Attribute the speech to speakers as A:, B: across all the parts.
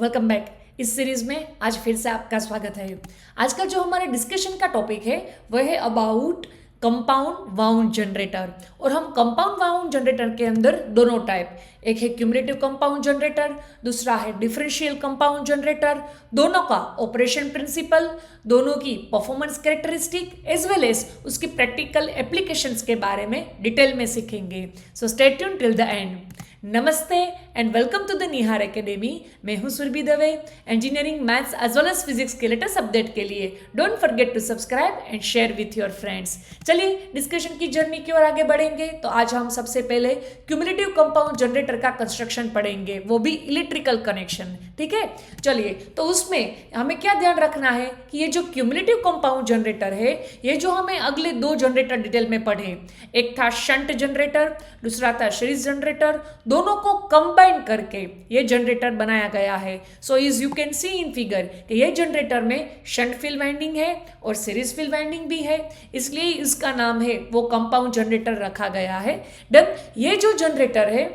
A: Welcome back. इस series में आज फिर से आपका स्वागत है। आज का जो हमारे डिस्कशन का टॉपिक है वह है अबाउट कंपाउंड वाउंड जनरेटर। और हम कंपाउंड वाउंड जनरेटर के अंदर दोनों टाइप, एक है क्यूमुलेटिव कंपाउंड जनरेटर, दूसरा है डिफरेंशियल कंपाउंड जनरेटर, दोनों का ऑपरेशन प्रिंसिपल, दोनों की performance characteristic as well as उसकी प्रैक्टिकल एप्लीकेशंस के बारे में डिटेल में सीखेंगे। So stay tune till the end. नमस्ते and welcome to the Nihar academy. मैं हूं Surabhi Dave. Engineering, maths as well as physics के लेटेस्ट अपडेट के लिए don't forget to subscribe and share with your friends. चलिए डिस्कशन की जर्नी की ओर आगे बढ़ेंगे। तो आज हम सबसे पहले क्यूमुलेटिव कंपाउंड जनरेटर का कंस्ट्रक्शन पढ़ेंगे, वो भी इलेक्ट्रिकल कनेक्शन। ठीक है, चलिए। तो उसमें हमें क्या ध्यान रखना है कि ये जो क्यूमुलेटिव कंपाउंड जनरेटर है, ये जो हमें अगले दो जनरेटर डिटेल में पढ़े, एक था शंट जनरेटर, दूसरा था सीरीज जनरेटर, दोनों को कंबाइन करके ये जनरेटर बनाया गया है। So is you can see in figure कि ये जनरेटर में शंट फील्ड वाइंडिंग है और सीरीज फील्ड वाइंडिंग भी है, इसलिए इसका नाम है वो कंपाउंड जनरेटर रखा गया है। डन। ये जो जनरेटर है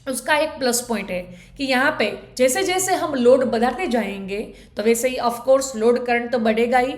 A: उसका एक प्लस पॉइंट है कि यहाँ पे जैसे जैसे हम लोड बढ़ाते जाएंगे तो वैसे ही ऑफ कोर्स लोड करंट तो बढ़ेगा ही।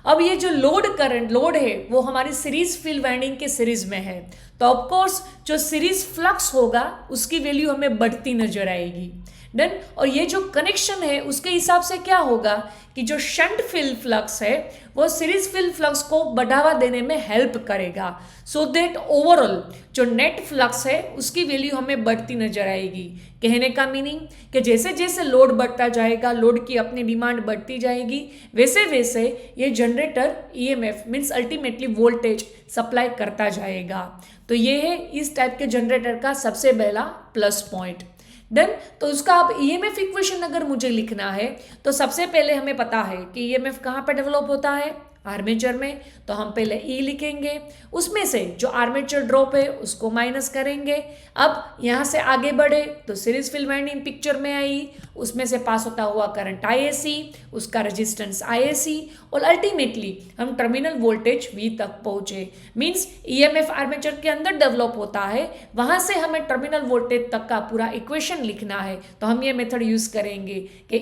A: अब ये जो लोड है वो हमारी सीरीज फील्ड वाइंडिंग के सीरीज में है, तो ऑफ कोर्स जो सीरीज फ्लक्स होगा उसकी वैल्यू हमें बढ़ती नजर आएगी। डन। और ये जो कनेक्शन है उसके हिसाब से क्या होगा कि जो शंट फील्ड फ्लक्स है वो सीरीज फील्ड फ्लक्स को बढ़ावा देने में हेल्प करेगा, सो दैट ओवरऑल जो नेट फ्लक्स है उसकी वैल्यू हमें बढ़ती नजर आएगी। कहने का मीनिंग कि जैसे जैसे लोड बढ़ता जाएगा, लोड की अपनी डिमांड बढ़ती जाएगी, वैसे वैसे ये generator EMF means ultimately voltage supply करता जाएगा। तो ये है इस टाइप के जनरेटर का सबसे पहला प्लस पॉइंट। डन। तो उसका अब ईएमएफ इक्वेशन अगर मुझे लिखना है तो सबसे पहले हमें पता है कि ईएमएफ कहाँ पे डेवलप होता है, आर्मेचर में। तो हम पहले ई लिखेंगे, उसमें से जो आर्मेचर ड्रॉप है उसको माइनस करेंगे। अब यहाँ से आगे बढ़े तो सीरीज फील्ड वाइंडिंग पिक्चर में आई, उसमें से पास होता हुआ करंट आईएसी, उसका रेजिस्टेंस आईएसी, और अल्टीमेटली हम टर्मिनल वोल्टेज वी तक पहुंचे। मींस ईएमएफ आर्मेचर के अंदर डेवलप होता है, वहां से हमें टर्मिनल वोल्टेज तक का पूरा इक्वेशन लिखना है। तो हम ये मेथड यूज करेंगे कि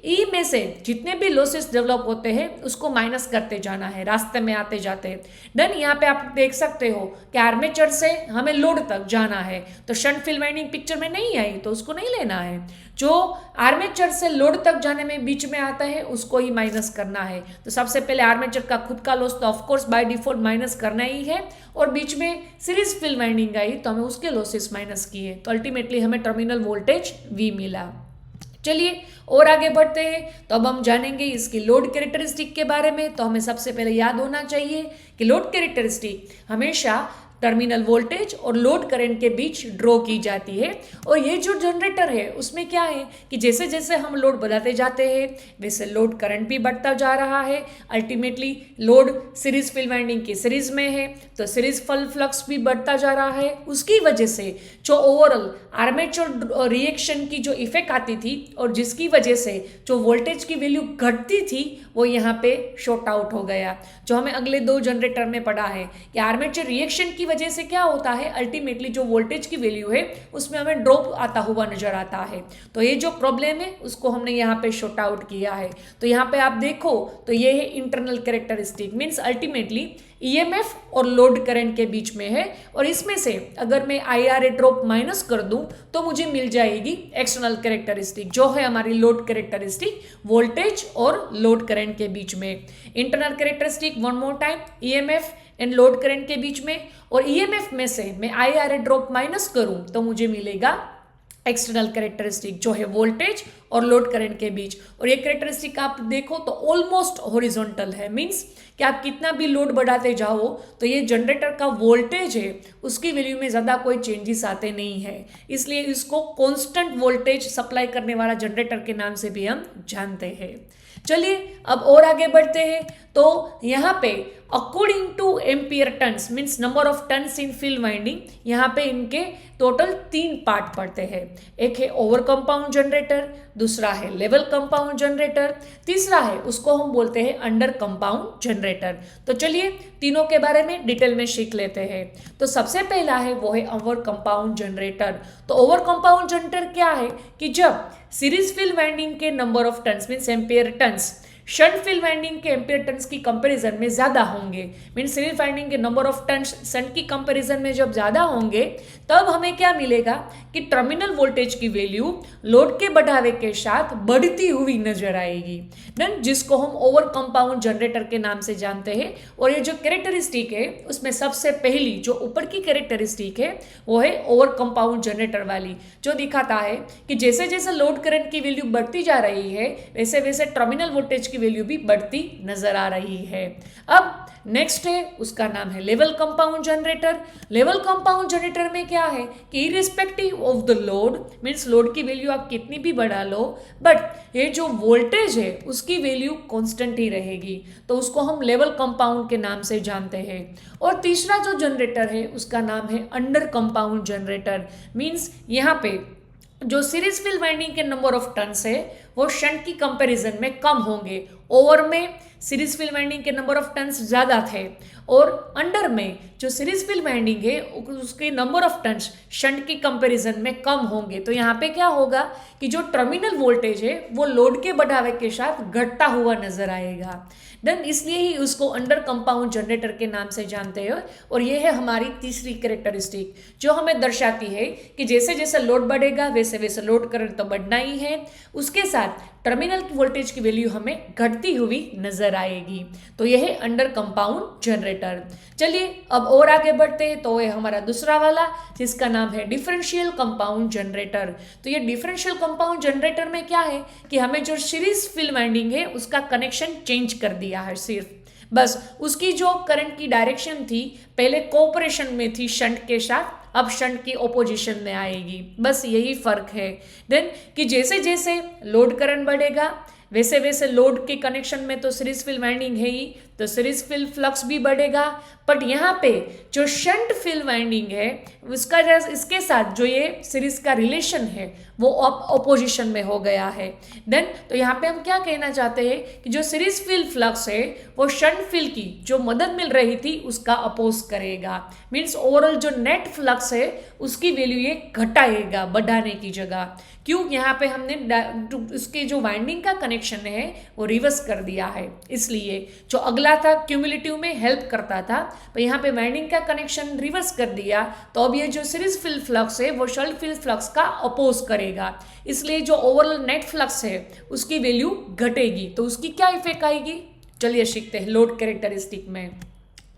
A: ई में से जितने भी लॉसेस डेवलप होते हैं उसको माइनस करते जाना है रास्ते में आते जाते। डन। यहाँ पे आप देख सकते हो कि आर्मेचर से हमें लोड तक जाना है, तो शंट फील्ड वाइंडिंग पिक्चर में नहीं आई तो उसको नहीं लेना है। जो आर्मेचर से लोड तक जाने में बीच में आता है उसको ही माइनस करना है। तो सबसे पहले आर्मेचर का खुद का लॉस तो ऑफकोर्स बाय डिफॉल्ट माइनस करना ही है, और बीच में सीरीज फील्ड वाइंडिंग आई तो हमें उसके लॉसेस माइनस किए, तो अल्टीमेटली हमें टर्मिनल वोल्टेज वी मिला। चलिए और आगे बढ़ते हैं। तो अब हम जानेंगे इसकी लोड कैरेक्टरिस्टिक के बारे में। तो हमें सबसे पहले याद होना चाहिए कि लोड कैरेक्टरिस्टिक हमेशा टर्मिनल वोल्टेज और लोड करंट के बीच ड्रॉ की जाती है। और ये जो जनरेटर है उसमें क्या है कि जैसे जैसे हम लोड बढ़ाते जाते हैं वैसे लोड करंट भी बढ़ता जा रहा है। Ultimately load series field winding की सीरीज में है तो सीरीज फील्ड फ्लक्स भी बढ़ता जा रहा है। उसकी वजह से जो ओवरऑल आर्मेचर रिएक्शन की जो इफेक्ट आती थी और जिसकी वजह से जो वोल्टेज की वैल्यू घटती थी वो यहाँ पे शॉर्ट आउट हो गया, जो हमें अगले दो जनरेटर में पढ़ा है कि आर्मेचर रिएक्शन की वजह से क्या होता है, अल्टीमेटली जो वोल्टेज की वैल्यू है उसमें हमें ड्रॉप आता हुआ नजर आता है। तो ये जो प्रॉब्लम है उसको हमने यहाँ पे शॉर्ट आउट किया है। तो यहाँ पे आप देखो तो ये है internal characteristic, means ultimately EMF और लोड करंट के बीच में है, और इसमें से अगर मैं आईआरए ड्रॉप माइनस कर दूं तो मुझे मिल जाएगी एक्सटर्नल कैरेक्टरिस्टिक, जो है हमारी लोड कैरेक्टरिस्टिक वोल्टेज और लोड करंट के बीच में। Internal characteristic one more time, EMF and load current के बीच में, और ईएमएफ में से मैं आईआरए ड्रॉप माइनस करूं तो मुझे मिलेगा एक्सटर्नल कैरेक्टरिस्टिक, जो है वोल्टेज और लोड करंट के बीच। और ये कैरेक्टरिस्टिक आप देखो तो ऑलमोस्ट हॉरिजॉन्टल है, मींस कि आप कितना भी लोड बढ़ाते जाओ तो ये जनरेटर का वोल्टेज है उसकी वैल्यू में ज़्यादा कोई चेंजेस आते नहीं है, इसलिए इसको कांस्टेंट वोल्टेज सप्लाई करने वाला जनरेटर के नाम से भी हम जानते हैं। चलिए अब और आगे बढ़ते हैं। तो यहाँ पे according two ampere turns means number of turns in field winding, यहाँ पे इनके टोटल 3 पार्ट पड़ते हैं। एक है ओवर कंपाउंड जनरेटर, दूसरा है लेवल कंपाउंड जनरेटर, तीसरा है उसको हम बोलते हैं अंडर कंपाउंड जनरेटर। तो चलिए तीनों के बारे में डिटेल में सीख लेते हैं। तो सबसे पहला है वो है ओवर कंपाउंड जनरेटर। तो ओवर कंपाउंड जनरेटर क्या है कि जब सीरीज फील्ड वाइंडिंग के number of turns means ampere turns shunt field winding के एम्पियर टर्न्स की कंपैरिजन में ज्यादा होंगे, मीन सीरीज वाइंडिंग के नंबर ऑफ टर्न्स शंट की कंपैरिजन में जब ज्यादा होंगे तब हमें क्या मिलेगा कि टर्मिनल वोल्टेज की वैल्यू लोड के बढ़ावे के साथ बढ़ती हुई नजर आएगी, देन जिसको हम ओवर कंपाउंड जनरेटर के नाम से जानते हैं। और ये जो कैरेक्टरिस्टिक है उसमें सबसे पहली जो ऊपर की कैरेक्टरिस्टिक है वो है ओवर कंपाउंड जनरेटर वाली, जो दिखाता है कि जैसे जैसे लोड करंट की वैल्यू बढ़ती जा रही है वैसे वैसे टर्मिनल वोल्टेज वैल्यू भी बढ़ती नजर आ रही है। अब नेक्स्ट है उसका नाम है level compound generator. Level compound generator में क्या है कि irrespective of the load means load की वैल्यू आप कितनी भी बढ़ा लो बट ये जो वोल्टेज है उसकी वैल्यू कांस्टेंट ही रहेगी, तो उसको हम लेवल कंपाउंड के नाम से जानते हैं। और तीसरा जो जनरेटर है उसका नाम है अंडर कंपाउंड जनरेटर, मींस यहाँ पे जो सीरीज फील्ड वाइंडिंग के नंबर ऑफ टर्न्स है वो शंट की कंपैरिजन में कम होंगे। ओवर में सीरीज फील्ड वाइंडिंग के नंबर ऑफ टर्न्स ज्यादा थे और अंडर में जो सीरीज फील्ड वाइंडिंग है उसके नंबर ऑफ टर्न्स शंट की कंपैरिजन में कम होंगे। तो यहाँ पे क्या होगा कि जो टर्मिनल वोल्टेज है वो लोड के बढ़ावे के साथ घटता हुआ नजर आएगा, देन इसलिए ही उसको अंडर कंपाउंड जनरेटर के नाम से जानते हैं। और ये है हमारी तीसरी कैरेक्टरिस्टिक जो हमें दर्शाती है कि जैसे जैसे लोड बढ़ेगा वैसे वैसे लोड करंट तो बढ़ना ही है, उसके साथ टर्मिनल की वोल्टेज की वैल्यू हमें घटती हुई नजर आएगी। तो यह है अंडर कंपाउंड जनरेटर। चलिए अब और आगे बढ़ते हैं, तो ये हमारा दूसरा वाला जिसका नाम है डिफरेंशियल कंपाउंड जनरेटर। तो ये डिफरेंशियल कंपाउंड जनरेटर में क्या है कि हमें जो सीरीज फील्ड वाइंडिंग है उसका कनेक्शन चेंज कर दिया है, सिर्फ बस उसकी जो करंट की डायरेक्शन थी पहले कोऑपरेशन में थी शंट के साथ, अब शंट की ओपोजिशन में आएगी, बस यही फर्क है। देन कि जैसे जैसे लोड करंट बढ़ेगा वैसे वैसे लोड के कनेक्शन में तो सीरीज फील्ड वाइंडिंग है ही, तो सीरीज फील्ड फ्लक्स भी बढ़ेगा, बट यहाँ पे जो शंट फील्ड वाइंडिंग है उसका इसके साथ जो ये सीरीज का रिलेशन है वो ऑपोजिशन में हो गया है। देन तो यहाँ पे हम क्या कहना चाहते हैं कि जो सीरीज फील्ड फ्लक्स है वो शंट फील्ड की जो मदद मिल रही थी उसका अपोज करेगा, मीन्स ओवरऑल जो नेट फ्लक्स है उसकी वैल्यू ये घटाएगा बढ़ाने की जगह। क्यों? यहाँ पे हमने उसके जो वाइंडिंग का कनेक्शन है वो रिवर्स कर दिया है, इसलिए जो अगला था क्यूमुलेटिव में हेल्प करता था तो यहाँ पे वाइंडिंग का कनेक्शन रिवर्स कर दिया, तो अब ये जो सीरीज फील्ड फ्लक्स है वो शंट फील्ड फ्लक्स का अपोज करेगा, इसलिए जो ओवरऑल नेट फ्लक्स है उसकी वैल्यू घटेगी। तो उसकी क्या इफेक्ट आएगी, चलिए सीखते हैं लोड कैरेक्टरिस्टिक में।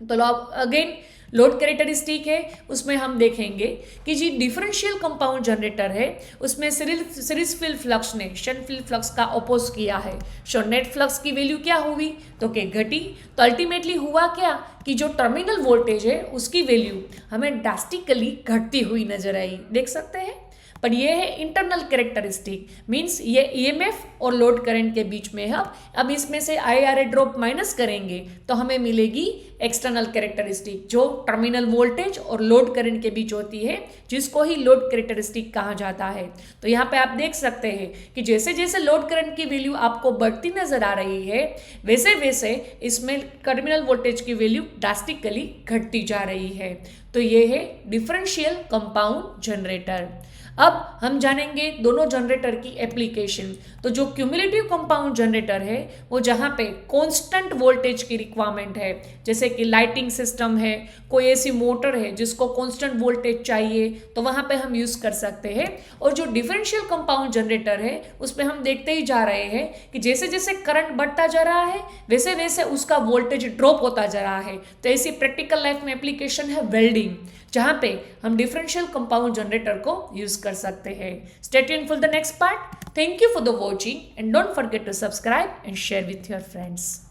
A: तो अब अगेन लोड कैरेक्टरिस्टिक है उसमें हम देखेंगे कि जी डिफरेंशियल कंपाउंड जनरेटर है उसमें सीरीज फील्ड फ्लक्स ने शंट फील्ड फ्लक्स का अपोज किया है, सो नेट फ्लक्स की वैल्यू क्या हुई तो कि घटी। तो अल्टीमेटली हुआ क्या कि जो टर्मिनल वोल्टेज है उसकी वैल्यू हमें ड्रास्टिकली घटती हुई नजर आई, देख सकते हैं। पर ये है इंटरनल कैरेक्टरिस्टिक, मींस ये ईएमएफ और लोड करंट के बीच में है। अब इसमें से IRA ड्रॉप माइनस करेंगे तो हमें मिलेगी एक्सटर्नल कैरेक्टरिस्टिक जो टर्मिनल वोल्टेज और लोड करंट के बीच होती है, जिसको ही लोड कैरेक्टरिस्टिक कहा जाता है। तो यहाँ पे आप देख सकते हैं कि जैसे जैसे लोड करंट की वैल्यू आपको बढ़ती नजर आ रही है वैसे वैसे इसमें टर्मिनल वोल्टेज की वैल्यू ड्रास्टिकली घटती जा रही है। तो ये है डिफरेंशियल कंपाउंड जनरेटर। अब हम जानेंगे दोनों जनरेटर की एप्लीकेशन। तो जो क्यूमुलेटिव कंपाउंड जनरेटर है वो जहाँ पे कांस्टेंट वोल्टेज की रिक्वायरमेंट है, जैसे कि लाइटिंग सिस्टम है, कोई ऐसी मोटर है जिसको कांस्टेंट वोल्टेज चाहिए तो वहाँ पे हम यूज़ कर सकते हैं। और जो डिफरेंशियल कंपाउंड जनरेटर है उसमें हम देखते ही जा रहे हैं कि जैसे जैसे करंट बढ़ता जा रहा है वैसे वैसे उसका वोल्टेज ड्रॉप होता जा रहा है। तो ऐसी प्रैक्टिकल लाइफ में एप्लीकेशन है वेल्डिंग, जहाँ पे हम डिफरेंशियल कंपाउंड जनरेटर को यूज कर सकते हैं। Stay tuned for the next part. Thank you for the watching and don't forget to subscribe and share with your friends.